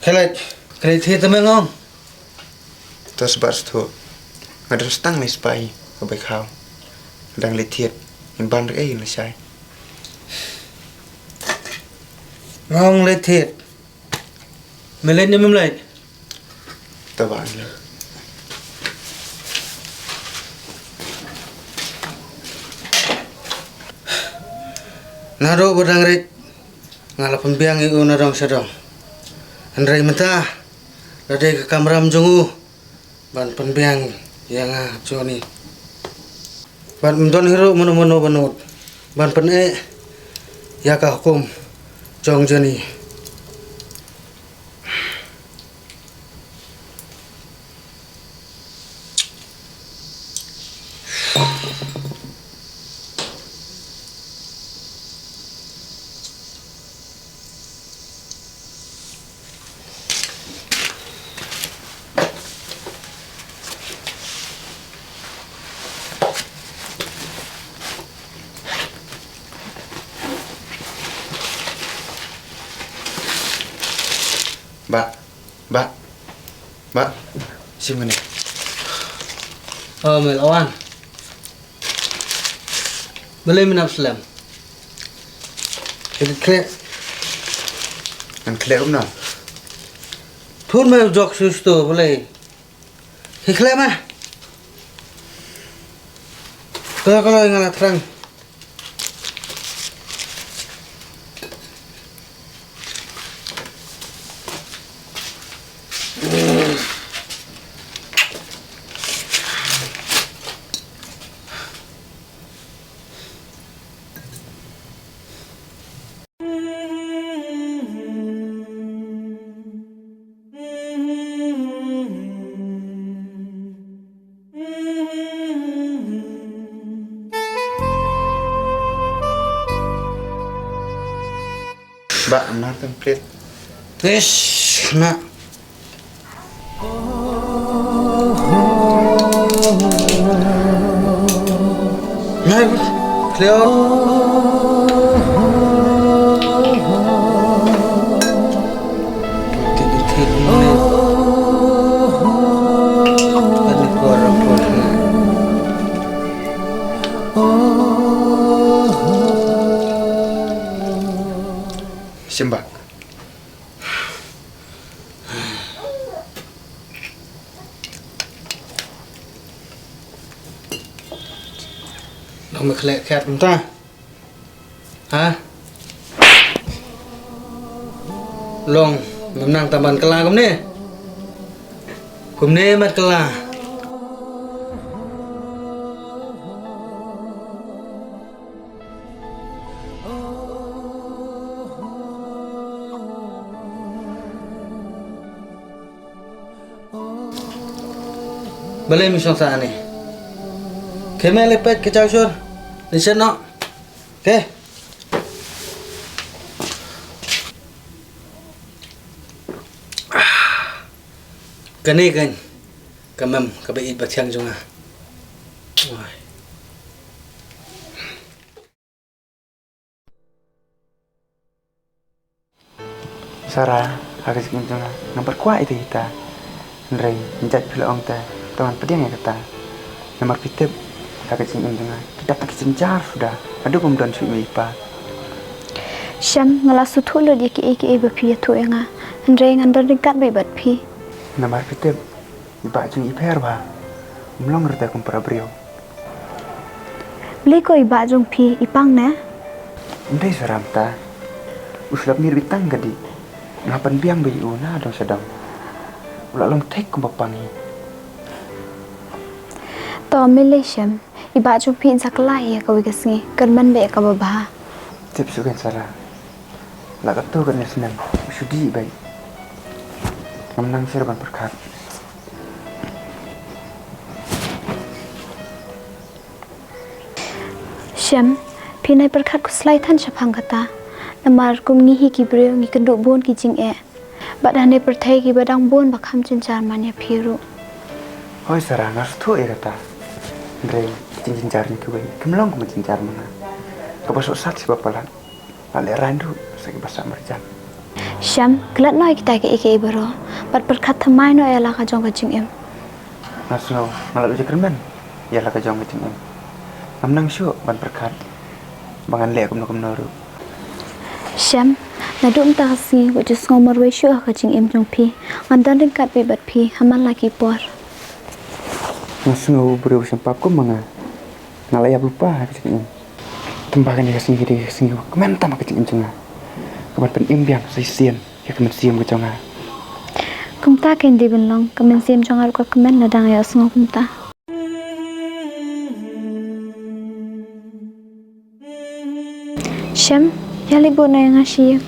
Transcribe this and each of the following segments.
Kelet hitam ngong. Terus barstu. Ngadus tang mes pai kebaik hau. Dang litiet in ban rei na sai. Ngong let hit. Melen ni memlai. Tabang le. Naro bodang ret. Ngala pembiang iu narong sedong. Andrai menta. Radai ke kamram jongu. Ban pembiang yang joni. Ban mendon hero mono banut. Ban pene ya ka hukum jong joni. Mbak, sim ni. Melawan. Boleh minap selam. Kle. An klek umna. Thun mai jok susto boleh. Kle mah. Kalau ngala terang. Mbak, benar template. Yes, nak. Nah, clear. Simbak. Long kle kat ta. Hah? Long memang taman kela kum ni. Kum ni mat kela. Boleh misal sana ni. Kemana lepet ke jauh sur? Di sana. Okay. Kani kan. Kamam kabait batyang junga. Sarah, harus gitu na. Nomor kuat itu kita. Ndrai, menjat pula orang ta. Tuan pediang ya kata. Nomor fitip. Harus gitu na. Kita tak kesenjar sudah. Aduh kemudian suami ipa. Syam ngalasu thulu dia ki bapi tu enga. Ndrai ngandar dekat bebat pi. Nomor fitip. Ipa jeng iper ba. Melong reta kumpara beliau. Beli ko iba jong pi ipang na. Ndai seram ta. Uslap mir bitang gadi. Ngapan biang bayi una dong sedang. Ulah long tek kumpapangi. To Malaysian iba jong pi saklai ya kawi kesngi. Kerman be ka baba. Tip sukan salah. Lah katu kan senang. Sudi baik. Menang serban perkat. Syam pi nai perkat ku slai than chapang kata. Namar kum ngi hi ki breu ngi kenduk bon ki jing e. Badane perthai ki badang bon bakham cincar manya phiru. Hoi sarah ngas tu erata. Ndrai cincar ni kubai. Kemlong ku cincar mana. Kau sat si bapalan. Lale randu sagi bahasa merjan. Syam, gelat noi kita ke ike ibaro. Bat perkat thamai noi ala ka jong ka jing em. Nasno, malah uji kerman. Ya lah kajong kecing em. Nang syuk ban perkat. Bangan lek kum noru. Syam, na dum ta si wo just ngomor we shu ka jing em jong pi. Ngandan ring kat be bat pi haman lagi por. Nasno buru sempap kum manga. Ngalaya lupa kecing em. Tembakan ya sendiri singgi kementam kecing em cenga. Kebat pen imbiang sai sien ya kemen siam keconga. Kum ta ken di benlong kemen sim jong ar ko kemen na dang ya sngo kum ta. Syam, ya libu na yang ngasih.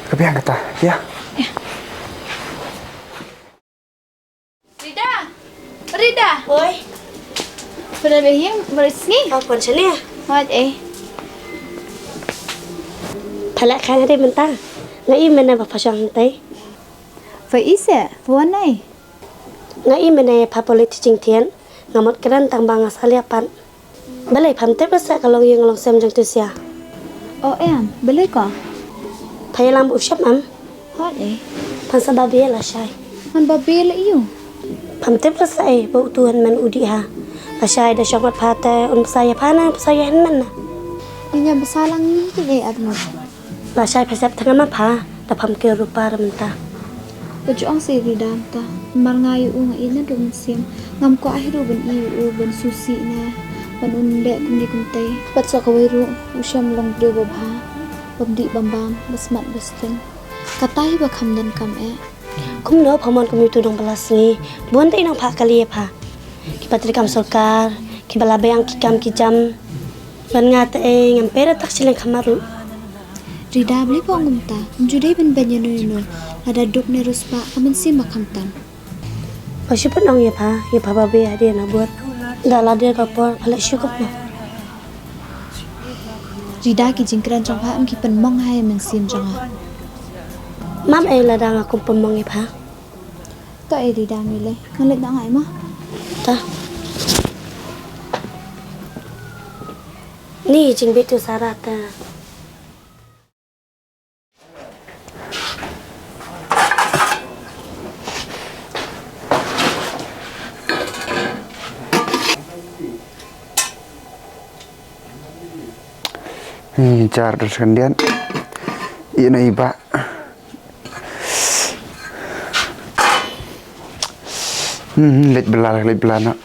Kebiang kata, ya. Rida, Rida. Oi, Pada behim berisni. apa sini ya? Wat Pala khang ada mentah. Ngai mana bapa sang tai. Phải ý sẽ, vốn này. Ngai mana pa politik jing tian. Ngamot keran tang bang asal pan. Balai pam te basa kalau yang long sem jang tu sia. Ồ em, bên lấy có. Phai lam ushap am. Hót Pan sabab ya la shai. Hon bà bê lấy yêu. Pam te basa bau tuhan man udi ha. La shai da syokmat phata saya pana saya man na. Ini besar lagi ni admu. La shai phasap thang ma pha. Da pam ke rupa ramta. Baju ang si Rida ta. Mar ngai u ngai na dum sim. Ngam ko ahiru ben iu ben susi na. Ben un le kum ni kum tay. Pat sa kawai ru usyam long de babha. Babdi bambam basmat bastin. Katai ba kham dan kam Kum no pamon kum itu dong belas ni. Buan te nang pha kali pha. Ki patri kam sarkar, ki bala bayang ki kam ki jam. Ban ngata ngam pera tak sileng khamaru. Rida beli po ngum ta. Judai ben banya no. Ada duk ne ruspa kamen sim makam tan. Pasti pun orang ya pa babe dia nak buat. Dah lah dia kapor, paling syukur no. Rida ki jingkran jong ha am ki pen mong hai men sim jong ha. Mam lah dah aku pemong ya pa. To Rida mi le. Ngalek da ngai ma. Dah. Ni jing betu sarata. Jar terus kendian. Ina iba. Let belar nak.